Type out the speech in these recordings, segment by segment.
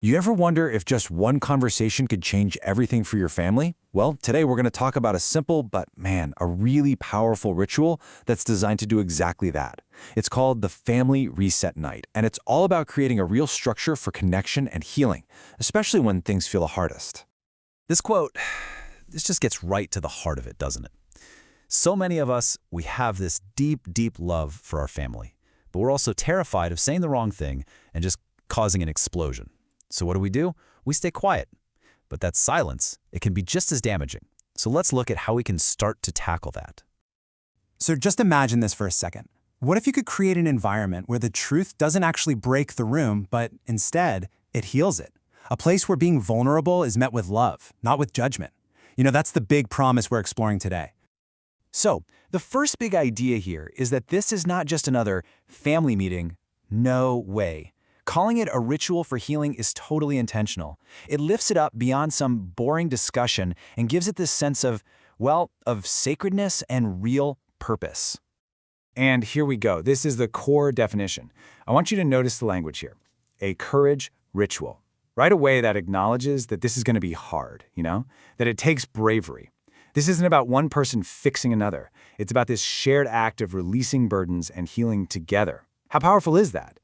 You ever wonder if just one conversation could change everything for your family? Well, today we're going to talk about a simple but, man, a really powerful ritual that's designed to do exactly that. It's called the Family Reset Night, and it's all about creating a real structure for connection and healing, especially when things feel the hardest. This quote, this just gets right to the heart of it, doesn't it? So many of us, we have this deep, deep love for our family, but we're also terrified of saying the wrong thing and just causing an explosion. So what do? We stay quiet. But that silence, it can be just as damaging. So let's look at how we can start to tackle that. So just imagine this for a second. What if you could create an environment where the truth doesn't actually break the room, but instead, it heals it? A place where being vulnerable is met with love, not with judgment. That's the big promise we're exploring today. So, the first big idea here is that this is not just another family meeting. No way. Calling it a ritual for healing is totally intentional. It lifts it up beyond some boring discussion and gives it this sense of sacredness and real purpose. And here we go. This is the core definition. I want you to notice the language here. A courage ritual. Right away, that acknowledges that this is going to be hard, that it takes bravery. This isn't about one person fixing another. It's about this shared act of releasing burdens and healing together. How powerful is that?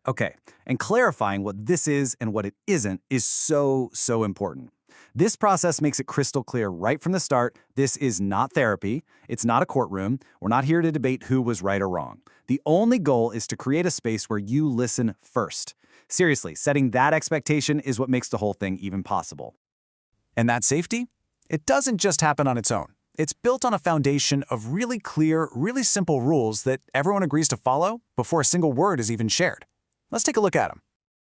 Okay, and clarifying what this is and what it isn't is so important. This process makes it crystal clear right from the start. This is not therapy. It's not a courtroom. We're not here to debate who was right or wrong. The only goal is to create a space where you listen first. Seriously, setting that expectation is what makes the whole thing even possible. And that safety? It doesn't just happen on its own. It's built on a foundation of really clear, really simple rules that everyone agrees to follow before a single word is even shared. Let's take a look at them.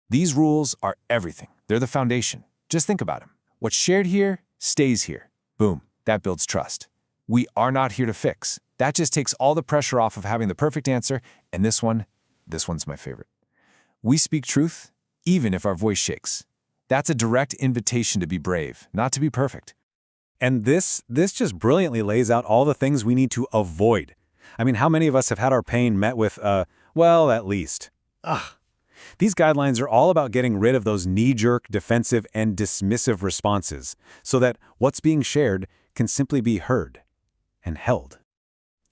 These rules are everything. They're the foundation. Just think about them. What's shared here stays here. Boom. That builds trust. We are not here to fix. That just takes all the pressure off of having the perfect answer. And this one's my favorite. We speak truth, even if our voice shakes. That's a direct invitation to be brave, not to be perfect. And this just brilliantly lays out all the things we need to avoid. I mean, how many of us have had our pain met with, well, at least? Ugh. These guidelines are all about getting rid of those knee-jerk, defensive, and dismissive responses so that what's being shared can simply be heard and held.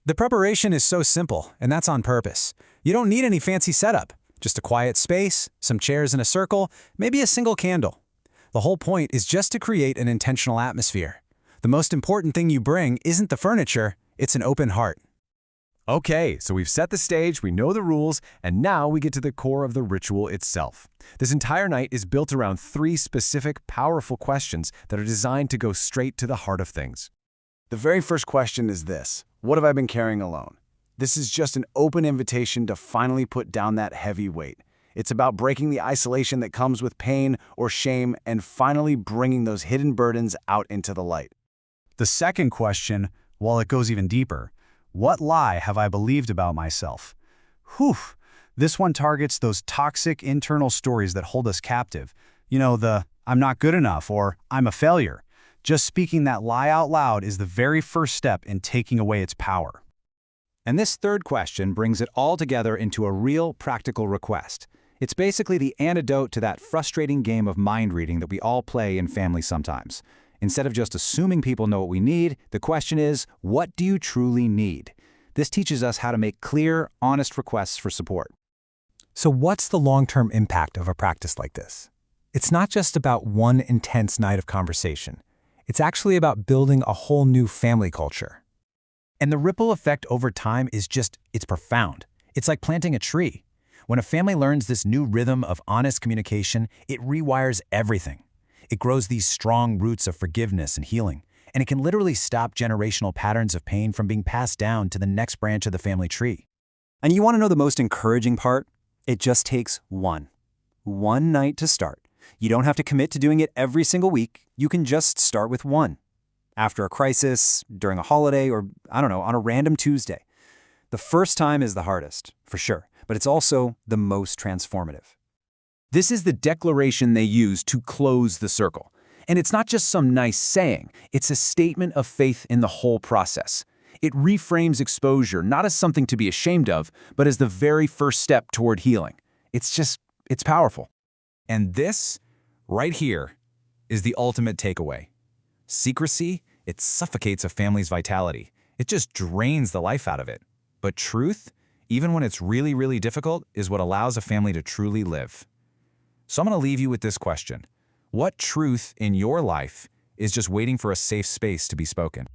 The preparation is so simple, and that's on purpose. You don't need any fancy setup. Just a quiet space, some chairs in a circle, maybe a single candle. The whole point is just to create an intentional atmosphere. The most important thing you bring isn't the furniture, it's an open heart. Okay, so we've set the stage, we know the rules, and now we get to the core of the ritual itself. This entire night is built around 3 specific, powerful questions that are designed to go straight to the heart of things. The very first question is this: what have I been carrying alone? This is just an open invitation to finally put down that heavy weight. It's about breaking the isolation that comes with pain or shame and finally bringing those hidden burdens out into the light. The second question, while it goes even deeper, what lie have I believed about myself? Whew, this one targets those toxic internal stories that hold us captive. The I'm not good enough or I'm a failure. Just speaking that lie out loud is the very first step in taking away its power. And this third question brings it all together into a real practical request. It's basically the antidote to that frustrating game of mind reading that we all play in family sometimes. Instead of just assuming people know what we need, the question is, what do you truly need? This teaches us how to make clear, honest requests for support. So what's the long-term impact of a practice like this? It's not just about one intense night of conversation. It's actually about building a whole new family culture. And the ripple effect over time is it's profound. It's like planting a tree. When a family learns this new rhythm of honest communication, it rewires everything. It grows these strong roots of forgiveness and healing, and it can literally stop generational patterns of pain from being passed down to the next branch of the family tree. And you want to know the most encouraging part? It just takes one night to start. You don't have to commit to doing it every single week. You can just start with one. After a crisis, during a holiday, or, on a random Tuesday. The first time is the hardest, for sure, but it's also the most transformative. This is the declaration they use to close the circle. And it's not just some nice saying, it's a statement of faith in the whole process. It reframes exposure not as something to be ashamed of, but as the very first step toward healing. It's powerful. And this, right here, is the ultimate takeaway. Secrecy, it suffocates a family's vitality. It just drains the life out of it. But truth, even when it's really, really difficult, is what allows a family to truly live. So I'm going to leave you with this question. What truth in your life is just waiting for a safe space to be spoken?